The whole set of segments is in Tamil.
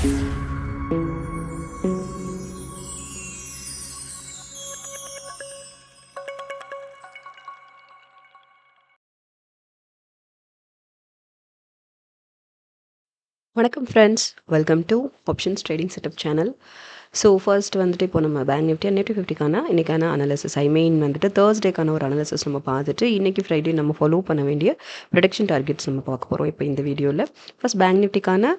வணக்கம் friends, welcome to options trading setup channel. So first வந்துட்டு இப்போ நம்ம பேங்க் நிஃப்டி நிஃப்டி 50க்கான இன்றைக்கான அனாலிசிஸ் வந்துட்டு தேர்ஸ்டேக்கான ஒரு அனாலிசிஸ் நம்ம பார்த்துட்டு இன்றைக்கி ஃப்ரைடே நம்ம ஃபாலோ பண்ண வேண்டிய ப்ரொடக்ஷன் டார்கெட்ஸ் நம்ம பார்க்க போகிறோம் இப்போ இந்த வீடியோவில். ஃபர்ஸ்ட் பேங்க் நிஃப்டிக்கான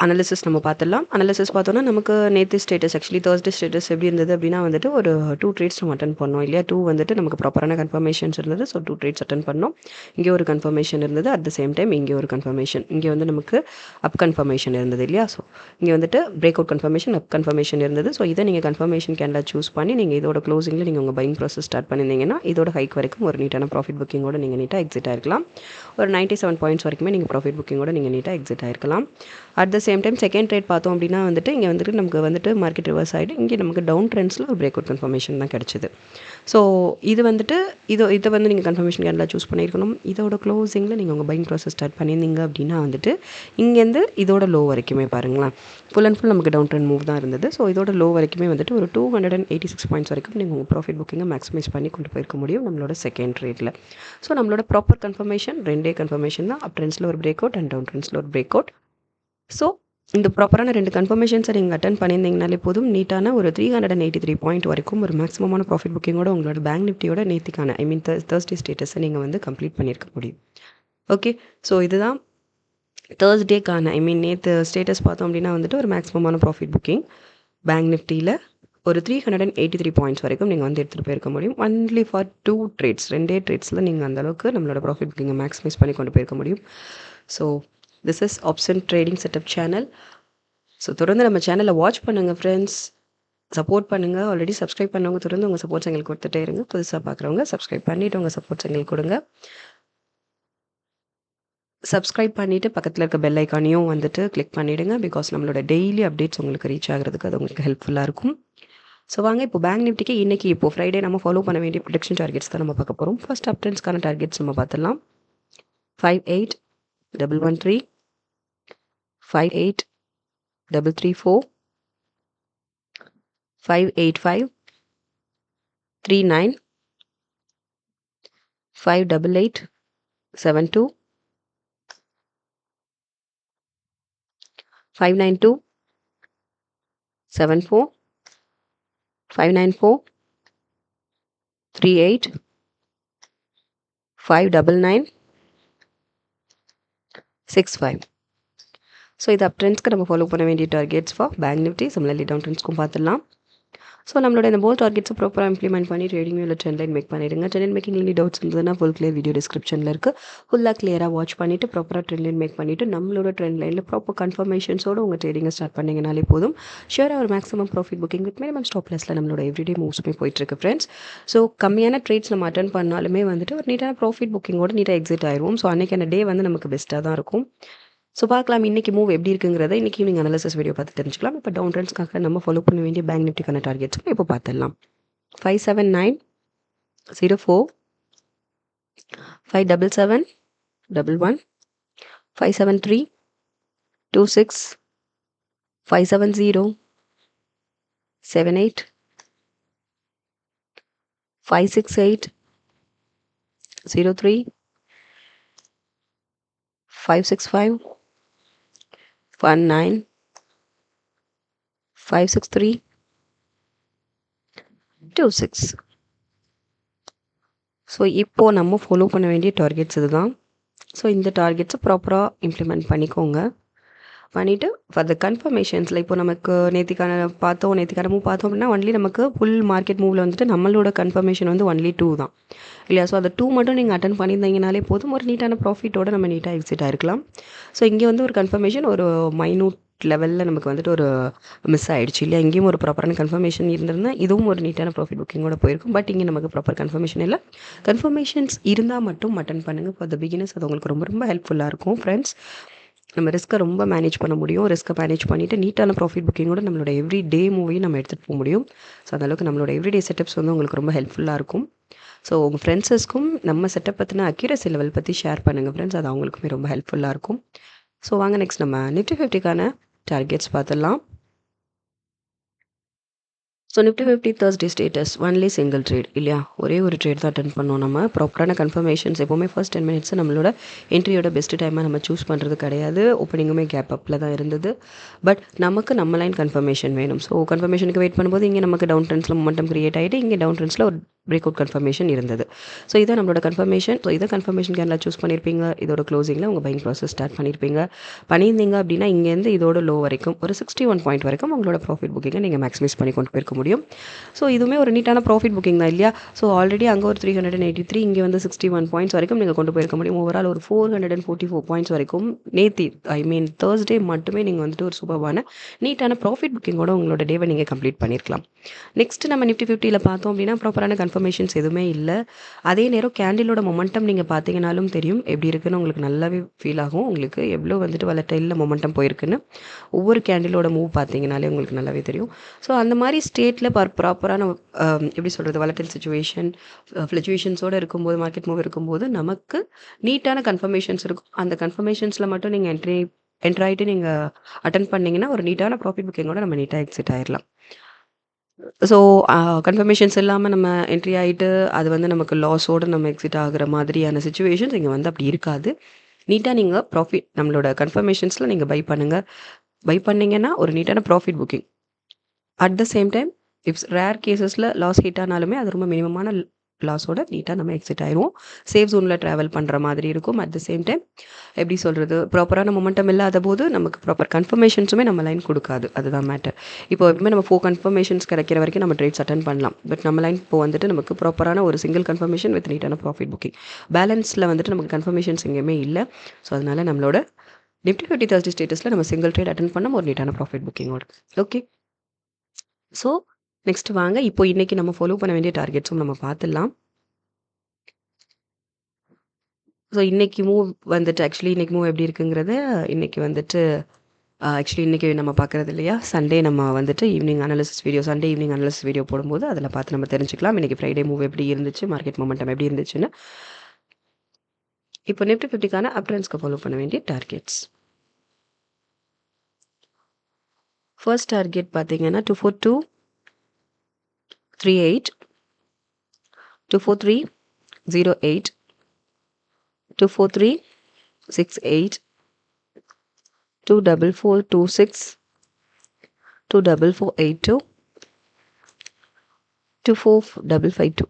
அனாலிசிஸ் நம்ம பார்த்துடலாம். அனாலிசிஸ் பார்த்தோன்னா நமக்கு நேற்று ஸ்டேட்டஸ் ஆக்சுவலி தேர்ஸ்டே ஸ்டேட்டஸ் எப்படி இருந்தது அப்படின்னா வந்துட்டு ஒரு 2 ட்ரேட்ஸ் நம்ம அட்டன் பண்ணோம் இல்லையா. 2 வந்துட்டு நமக்கு ப்ராப்பரான கன்ஃபர்மேஷன்ஸ் இருந்தது. ஸோ 2 ட்ரேட்ஸ் அட்டன் பண்ணோம். இங்கே ஒரு கன்ஃபர்மேஷன் இருந்தது, அட் த சேம் டைம் இங்கே ஒரு கன்ஃபர்மேஷன், இங்கே வந்து நமக்கு அப் கன்ஃபர்மேஷன் இருந்தது இல்லையா. ஸோ இங்கே வந்துட்டு பிரேக் அவுட் கன்ஃபர்மேஷன், அப் கன்ஃபர்மேஷன் இருந்தது. ஸோ இதை நீங்கள் கன்ஃபர்மேஷன் கேண்டில் சூஸ் பண்ணி நீங்கள் இதோட க்ளோசிங்கில் நீங்கள் உங்கள் பையிங் ப்ராசஸ் ஸ்டார்ட் பண்ணியிருந்தீங்கன்னா இதோட ஹைக் வரைக்கும் ஒரு நீட்டான ப்ராஃபிட் புக்கிங்கோட நீங்கள் நீட்டாக எக்ஸிட் ஆயிருக்கலாம். ஒரு 97 பாயிண்ட்ஸ் வரைக்குமே நீங்கள் ப்ராஃபிட் புக்கிங்கோட நீங்கள் நீட்டாக எக்ஸிட் ஆயிருக்கலாம். At the same time second trade பார்த்தோம் அப்படின்னா வந்துட்டு இங்கே வந்துட்டு நமக்கு வந்துட்டு மார்க்கெட் ரிவர்ஸ் ஆகிட்டு இங்கே நமக்கு டவுன் ட்ரெண்ட்ஸில் ஒரு பிரேக் அவுட் கன்ஃபர்மேஷன் தான் கிடச்சிது. ஸோ இது வந்துட்டு இதை வந்து நீங்கள் கன்ஃபர்மேஷன் கேண்டில் சூஸ் பண்ணியிருக்கணும். இதோட க்ளோசிங்கில் நீங்கள் உங்கள் பையிங் ப்ராசஸ் ஸ்டார்ட் பண்ணியிருந்தீங்க அப்படின்னா வந்துட்டு இங்கேருந்து இதோட லோ வரைக்குமே பாருங்களேன், ஃபுல் அண்ட் ஃபுல் நமக்கு டவுன் ட்ரெண்ட் மூவ் தான் இருந்தது. ஸோ இதோட லோ வரைக்குமே வந்துட்டு ஒரு 286 பாயிண்ட்ஸ் வரைக்கும் நீங்கள் உங்கள் ப்ராஃபிட் புக்கிங்கை மேக்ஸிமைஸ் பண்ணி கொண்டு போயிருக்க முடியும் நம்மளோட செகண்ட் ட்ரேட்டில். ஸோ நம்மளோட ப்ராப்பர் கன்ஃபர்மேஷன் 2 கன்ஃபர்மேஷன் தான், அப் ட்ரெண்ட்ஸில் ஒரு பிரேக் அவுட் அண்ட் டவுன் ட்ரெண்ட்ஸில் ஒரு பிரேக் அவுட். ஸோ இந்த ப்ராப்பரான 2 கன்ஃபர்மேஷன்ஸை நீங்கள் அட்டன் பண்ணியிருந்தீங்கனாலே போதும், நீட்டான ஒரு 383 பாயிண்ட் வரைக்கும் ஒரு மேக்ஸிமமான ப்ராஃபிட் புக்கிங்கோட உங்களோட பேங்க் நிஃப்டியோட நேத்திக்கான தேர்ஸ்டே ஸ்டேட்டஸை நீங்கள் வந்து கம்ப்ளீட் பண்ணியிருக்க முடியும். ஓகே, ஸோ இதுதான் தேர்ஸ்டேக்கான நேற்று ஸ்டேட்டஸ் பார்த்தோம் அப்படின்னா வந்துட்டு ஒரு மேக்ஸிமமான ப்ராஃபிட் புக்கிங் பேங்க் நிஃப்டியில் ஒரு 383 பாயிண்ட்ஸ் வரைக்கும் நீங்கள் வந்து எடுத்துகிட்டு போயிருக்க முடியும். ஒன்லி ஃபார் 2 ட்ரேட்ஸ், 2 ட்ரேட்ஸில் நீங்கள் அந்தளவுக்கு நம்மளோட ப்ராஃபிட் புக்கிங்கை மேக்ஸிமைஸ் பண்ணி கொண்டு போயிருக்க முடியும். So this is option trading setup channel. So தொடர்ந்து நம்ம சேனலை வாட்ச் பண்ணுங்கள் ஃப்ரெண்ட்ஸ், சப்போர்ட் பண்ணுங்கள். ஆல்ரெடி சப்ஸ்கிரைப் பண்ணவங்க தொடர்ந்து உங்கள் சப்போர்ட்ஸ் எங்களுக்கு கொடுத்துட்டே இருங்க. புதுசாக பார்க்குறவங்க சப்ஸ்கிரைப் பண்ணிவிட்டு உங்கள் சப்போர்ட்ஸ் எங்களுக்கு கொடுங்க. சப்ஸ்கிரைப் பண்ணிவிட்டு பக்கத்தில் இருக்க பெல் ஐக்கானையும் வந்துட்டு கிளிக் பண்ணிவிடுங்க. பிகாஸ் நம்மளோட டெய்லி அப்டேட்ஸ் உங்களுக்கு ரீச் ஆகிறதுக்கு அது உங்களுக்கு ஹெல்ப்ஃபுல்லாக இருக்கும். ஸோ வாங்க இப்போ பேங்க் நிஃப்டிக்கு இன்றைக்கி இப்போ ஃப்ரைடே நம்ம ஃபாலோ பண்ண வேண்டிய ப்ரொடக்ஷன் டார்கெட்ஸ் தான் நம்ம பார்க்க போகிறோம். ஃபர்ஸ்ட் அப் ட்ரெண்ட்ஸ்க்கான டார்கெட்ஸ் நம்ம பார்த்துடலாம். 58,113, 58,334, 585, 39, 588, 72, 592, 74, 594, 38, 599, 65. ஸோ இது அப் ட்ரெண்ட்ஸ்க்கு நம்ம ஃபாலோ பண்ண வேண்டிய targets for bank Nifty. Similarly down ட்ரெண்ட்ஸ்க்கும் பார்த்துடலாம். ஸோ நம்மளோட இந்த போல் டார்கெட்ஸை ப்ராப்பராக இம்ப்ளிமெண்ட் பண்ணி ட்ரேடிங் இல்லை ட்ரெண்ட் லைன் மேக் பண்ணிடுங்க. ட்ரெண்ட் லைன் மேக்கிங் டவுட்ஸ் இருந்ததுன்னா ஃபுல் கிளியர் வீடியோ டிஸ்கிரிப்ஷனில் இருக்குது. ஃபுல்லாக கிளியராக வாட்ச் பண்ணிவிட்டு ப்ராப்பராக ட்ரெண்ட் லைன் மேக் பண்ணிவிட்டு நம்மளோட ட்ரெண்ட் லைனில் ப்ராப்பர் கன்ஃபர்மேஷன்ஸோடு உங்கள் ட்ரேடிங்கை ஸ்டார்ட் பண்ணிங்கனாலே போதும். ஷியராக ஒரு maximum profit booking with minimum stop லாஸில் நம்மளோட எவ்ரிடே மூவ்ஸுமே போயிட்டுருக்கு ஃப்ரெண்ட்ஸ். ஸோ கம்மியான ட்ரேட்ஸ் நம்ம அட்டன் பண்ணாலுமே வந்துட்டு ஒரு நீட்டான ப்ராஃபிட் புக்கிங்கோட நீட்டாக எக்ஸிட் ஆயிடுவோம். ஸோ அன்றைக்கான டே வந்து நமக்கு பெஸ்ட்டாக தான் இருக்கும். ஸோ பார்க்கலாம் இன்றைக்கி மூவ் எப்படி இருக்குங்கிறத இன்றைக்கி நீங்கள் அனாலிசிஸ் வீடியோ பார்த்து தெரிஞ்சுக்கலாம். இப்போ டவுன் ட்ரெண்ட்ஸ்க்காக நம்ம ஃபாலோ பண்ண வேண்டிய பேங்க் நிஃப்டிக்கான டார்கெட்ஸ்க்கு இப்போ பார்த்துடலாம். 57904, 57711, 57326, 570, 78, 568, 03, 565, 19, 563, 26. ஸோ இப்போது நம்ம ஃபாலோ பண்ண வேண்டிய டார்கெட்ஸ் இதுதான். ஸோ இந்த டார்கெட்ஸை ப்ராப்பராக இம்ப்ளிமெண்ட் பண்ணிக்கோங்க. பண்ணிவிட்டு ஃபார் த கன்ஃபர்மேஷன்ஸில் இப்போ நமக்கு நேற்றுக்கான மூவ் பார்த்தோம் அப்படின்னா ஒன்லி நமக்கு ஃபுல் மார்க்கெட் மூவில் வந்துட்டு நம்மளோட கன்ஃபர்மேஷன் வந்து ஒன்லி 2 தான் இல்லையா. ஸோ அந்த 2 மட்டும் நீங்கள் அட்டன் பண்ணியிருந்தீங்கனாலே போதும், ஒரு நீட்டான ப்ராஃபிட்டோட நம்ம நீட்டாக எக்ஸிட் ஆகிருக்கலாம். ஸோ இங்கே வந்து ஒரு கன்ஃபர்மேஷன் ஒரு மைனூட் லெவலில் நமக்கு வந்துட்டு ஒரு மிஸ் ஆகிடுச்சு இல்லையா. இங்கேயும் ஒரு ப்ராப்பரான கன்ஃபர்மேஷன் இருந்திருந்தால் இதுவும் ஒரு நீட்டான ப்ராஃபிட் புக்கிங்கோட போயிருக்கும். பட் இங்கே நமக்கு ப்ராப்பர் கன்ஃபர்மேஷன் இல்லை. கன்ஃபர்மேஷன்ஸ் இருந்தால் மட்டும் அட்டன் பண்ணுங்கள். ஃபார் த பிகினர்ஸ் அது உங்களுக்கு ரொம்ப ரொம்ப ஹெல்ப்ஃபுல்லாக இருக்கும் ஃப்ரெண்ட்ஸ். நம்ம ரிஸ்க்கை ரொம்ப மேனேஜ் பண்ண முடியும். ரிஸ்க்கை மேனேஜ் பண்ணிவிட்டு நீட்டான ப்ராஃபிட் புக்கிங்கோட நம்மளோட எவ்ரி டே மூவையும் நம்ம எடுத்துகிட்டு போக முடியும். ஸோ அந்தளவுக்கு நம்மளோட எவ்ரிடே செட்டப்ஸ் வந்து உங்களுக்கு ரொம்ப ஹெல்ப்ஃபுல்லாக இருக்கும். ஸோ உங்கள் ஃப்ரெண்ட்ஸஸ்க்கும் நம்ம செட்டப் பற்றின அக்யூரசி லெவல் பற்றி ஷேர் பண்ணுங்கள் ஃப்ரெண்ட்ஸ், அது அவங்களுக்குமே ரொம்ப ஹெல்ப்ஃபுல்லாக இருக்கும். ஸோ வாங்க நெக்ஸ்ட் நம்ம நிஃப்டி 50க்கான டார்கெட்ஸ் பார்த்துடலாம். So Nifty 50 Thursday status only single trade இல்லையா, ஒரே ஒரு ட்ரேட் தான் அட்டன் பண்ணோம். நம்ம ப்ராப்பரான கன்ஃபர்மேஷன்ஸ் எப்போவுமே ஃபர்ஸ்ட் 10 மினிட்ஸ் நம்மளோட என்ட்ரியோட பெஸ்ட் டைமாக நம்ம சூஸ் பண்ணுறது கிடையாது. ஓப்பனிங்குமே கேப் அப்பில் தான் இருந்தது. பட் நமக்கு நம்ம லைன் கன்ஃபர்மேஷன் வேணும். ஸோ கன்ஃபர்மேஷனுக்கு வெயிட் பண்ணும்போது இங்கே நமக்கு டவுன் ட்ரெண்ட்ஸில் மொமெண்டம் கிரியேட் ஆகிட்டு இங்கே டவுன் ட்ரெண்ட்ஸில் ஒரு பிரேக் அவுட் கன்ஃபர்மேஷன் இருந்தது. ஸோ இதான் நம்மளோட கன்ஃபர்மேஷன். ஸோ இதை கன்ஃபர்மேஷன் கேனில் சூஸ் பண்ணியிருப்பீங்க. இதோட க்ளோசிங்கில் உங்கள் பையிங் ப்ராசஸ் ஸ்டார்ட் பண்ணியிருந்தீங்க அப்படின்னா இங்கேருந்து இதோட லோ வரைக்கும் ஒரு 61 பாயிண்ட் வரைக்கும் உங்களோட ப்ராஃபிட் புக்கிங்கை நீங்கள் மேக்ஸிமைஸ் பண்ணி கொண்டு போயிருக்க முடியும். ஸோ இதுவுமே ஒரு நீட்டான ப்ராஃபிட் புக்கிங் தான் இல்லையா. ஸோ ஆல்ரெடி அங்கே ஒரு 383, இங்கே வந்து 61 பாயிண்ட்ஸ் வரைக்கும் நீங்கள் கொண்டு போயிருக்க முடியும். ஓவரால் ஒரு 444 பாயிண்ட்ஸ் வரைக்கும் Thursday மட்டுமே நீங்கள் வந்துட்டு ஒரு சூப்பரான நீட்டான ப்ராஃபிட் புக்கிங்கோட உங்களோட டேவை நீங்கள் கம்ப்ளீட் பண்ணியிருக்கலாம். நெக்ஸ்ட் நம்ம நிஃப்டி 50ல் பார்த்தோம் அப்படின்னா ப்ராப்பரான கன்ஃபர்மேஷன்ஸ் எதுவுமே இல்லை. அதே நேரம் கேண்டிலோட மொமெண்டம் நீங்கள் பார்த்தீங்கனாலும் தெரியும் எப்படி இருக்குன்னு உங்களுக்கு நல்லாவே ஃபீல் ஆகும். உங்களுக்கு எவ்வளோ வந்துட்டு வலட்டைலில் மொமெண்டம் போயிருக்குன்னு ஒவ்வொரு கேண்டிலோட மூவ் பார்த்தீங்கனாலே உங்களுக்கு நல்லாவே தெரியும். ஸோ அந்த மாதிரி ஸ்டேட்டில் ப்ராப்பரான எப்படி சொல்கிறது வலட்டைல் ஃப்ளக்சுவேஷன்ஸோடு இருக்கும்போது மார்க்கெட் மூவ் இருக்கும்போது நமக்கு நீட்டான கன்ஃபர்மேஷன்ஸ் இருக்கும். அந்த கன்ஃபர்மேஷன்ஸில் மட்டும் நீங்கள் என்ட்ராயிட்டு நீங்கள் அட்டன் பண்ணிங்கன்னா ஒரு நீட்டான ப்ராஃபிட் புக்கிங்கோட நம்ம நீட்டாக எக்ஸிட் ஆயிடலாம். ஸோ கன்ஃபர்மேஷன்ஸ் இல்லாமல் நம்ம என்ட்ரி ஆகிட்டு அது வந்து நமக்கு லாஸோடு நம்ம எக்ஸிட் ஆகிற மாதிரியான சுச்சுவேஷன்ஸ் இங்கே வந்து அப்படி இருக்காது. நீட்டாக நீங்கள் ப்ராஃபிட் நம்மளோட கன்ஃபர்மேஷன்ஸில் நீங்கள் பை பண்ணுங்கள். பை பண்ணிங்கன்னா ஒரு நீட்டான profit booking. At the same time rare கேசஸில் லாஸ் ஹிட் ஆனாலுமே அது ரொம்ப மினிமமான லாஸோட நீட்டாக நம்ம எக்ஸிட் ஆயிடுவோம். சேஃப் ஜோனில் ட்ராவல் பண்ணுற மாதிரி இருக்கும். அட் த சேம் டைம் எப்படி சொல்கிறது ப்ராப்பரான மொமெண்டம் இல்லாத போது நமக்கு ப்ராப்பர் கன்ஃபர்மேஷன்ஸுமே நம்ம லைன் கொடுக்காது. அதுதான் மேட்டர். இப்போ எப்பவுமே நம்ம 4 கன்ஃபர்மேஷன்ஸ் கிடைக்கிற வரைக்கும் நம்ம ட்ரேட்ஸ் அட்டன் பண்ணலாம். பட் நம்ம லைன் இப்போ வந்துட்டு நமக்கு ப்ராப்பரான ஒரு சிங்கிள் கன்ஃபர்மேஷன் வித் நீட்டான ப்ராஃபிட் புக்கிங். பேலன்ஸில் வந்துட்டு நமக்கு கன்ஃபர்மேஷன்ஸ் எங்கேயுமே இல்லை. ஸோ அதனால் நம்மளோட நிஃப்டி 50 Thursday ஸ்டேட்டஸில் நம்ம சிங்கிள் ட்ரேட் அட்டன் பண்ணோம் ஒரு நீட்டான ப்ராஃபிட் புக்கிங்கோட. ஓகே, ஸோ நெக்ஸ்ட் வாங்க இப்போ இன்றைக்கி நம்ம ஃபாலோ பண்ண வேண்டிய டார்கெட்ஸும் நம்ம பார்த்துடலாம். ஸோ இன்றைக்கி மூவ் வந்துட்டு ஆக்சுவலி இன்றைக்கி மூவ் எப்படி இருக்குங்கிறது இன்றைக்கி வந்துட்டு ஆக்சுவலி இன்றைக்கி நம்ம பார்க்குறது இல்லையா, சண்டே நம்ம வந்துட்டு evening analysis video Sunday evening analysis video போடும்போது அதில் பார்த்து நம்ம தெரிஞ்சுக்கலாம் இன்றைக்கி ஃப்ரைடே மூவ் எப்படி இருந்துச்சு, மார்க்கெட் மொமெண்டம் எப்படி இருந்துச்சுன்னு. இப்போ நிஃப்டி 50க்கான அப்ட்ரெண்ட்ஸ்க்கு ஃபாலோ பண்ண வேண்டிய டார்கெட்ஸ். ஃபர்ஸ்ட் டார்கெட் பார்த்தீங்கன்னா 24238, 24308, 24368, 24426, 24482, 24552.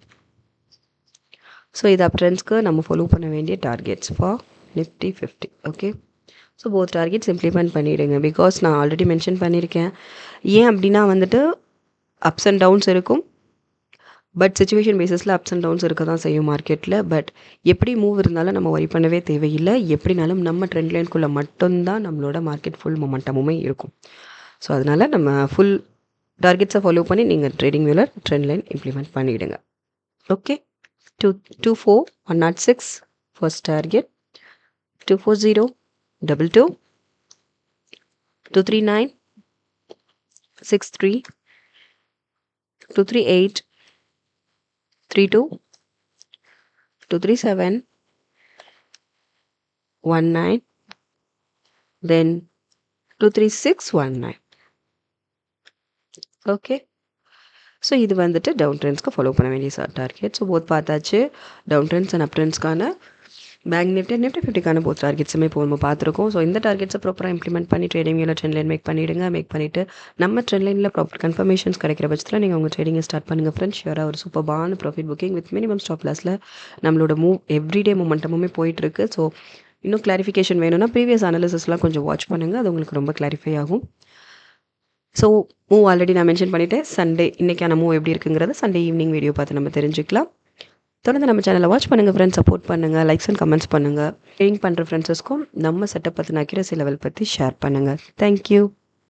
ஸோ இது அப்ட்ரெண்ட்ஸ்க்கு நம்ம ஃபாலோ பண்ண வேண்டிய targets for Nifty 50. Okay, so both targets implement பண்ணிவிடுங்க. பிகாஸ் நான் ஆல்ரெடி மென்ஷன் பண்ணியிருக்கேன். ஏன் அப்படின்னா வந்துட்டு அப்ஸ் அண்ட் டவுன்ஸ் இருக்கும். பட் சுச்சுவேஷன் பேஸஸில் அப்ஸ் அண்ட் டவுன்ஸ் இருக்க தான் செய்யும் மார்க்கெட்டில். பட் எப்படி மூவ் இருந்தாலும் நம்ம வரி பண்ணவே தேவையில்லை. எப்படினாலும் நம்ம ட்ரெண்ட் லைனுக்குள்ளே மட்டும்தான் நம்மளோட மார்க்கெட் ஃபுல் மொமெண்டமுமே இருக்கும். ஸோ அதனால் நம்ம ஃபுல் டார்கெட்ஸை ஃபாலோ பண்ணி நீங்கள் ட்ரேடிங் வியூவில் ட்ரெண்ட் லைன் இம்ப்ளிமெண்ட் பண்ணிவிடுங்க. Okay, 24106 first target, 24022, 23963, 23832, 23719, then 23619. Okay, so இது வந்துட்டு டவுன் ட்ரெண்ட்ஸ்க்கு ஃபாலோ பண்ண வேண்டிய டார்கெட். ஸோ போத் பார்த்தாச்சு. டவுன் ட்ரெண்ட்ஸ் அண்ட் அப் ட்ரெண்ட்ஸ்க்கான பேங்க் நிஃப்டி 50க்கான போத் டார்கெட்ஸுமே இப்போ நம்ம பார்த்துருக்கோம். ஸோ இந்த டார்கெட்ஸை ப்ராப்பராக இம்ப்ளிமெண்ட் பண்ணி ட்ரேடிங்கில் ட்ரெண்ட் லைன் மேக் பண்ணிவிட்டு நம்ம ட்ரெண்ட் லைனில் ப்ராப்பர் கன்ஃபர்மேஷன்ஸ் கிடைக்கிற பட்சத்தில் நீங்கள் உங்கள் ட்ரேடிங்கை ஸ்டார்ட் பண்ணுங்கள் ஃப்ரெண்ட்ஸ். ஷியராக ஒரு சூப்பரான profit booking with minimum stop லாஸில் நம்மளோட மூவ் எவ்ரிடே மொமெண்டமுமே போயிட்டுருக்கு. ஸோ இன்னும் கிளாரிஃபிகேஷன் வேணும்னா ப்ரீவியஸ் அனாலிசிஸ்லாம் கொஞ்சம் வாட்ச் பண்ணுங்கள். அது உங்களுக்கு ரொம்ப கிளாரிஃபை ஆகும். ஸோ மூவ் ஆல்ரெடி நான் மென்ஷன் பண்ணிவிட்டேன். சண்டே இன்றைக்கான மூவ் எப்படி இருக்குங்கிறது சண்டே ஈவினிங் வீடியோ பார்த்து நம்ம தெரிஞ்சுக்கலாம். தொடர்ந்து நம்ம சேனலை வாட்ச் பண்ணுங்கள் ஃப்ரெண்ட்ஸ், சப்போர்ட் பண்ணுங்கள், லைக்ஸ் அண்ட் கமெண்ட்ஸ் பண்ணுங்கள். ட்ரேடிங் பண்ணுற ஃப்ரெண்ட்ஸஸ்க்கும் நம்ம செட்டப் பற்றின அக்யூரசி லெவல் பற்றி ஷேர் பண்ணுங்கள். தேங்க்யூ.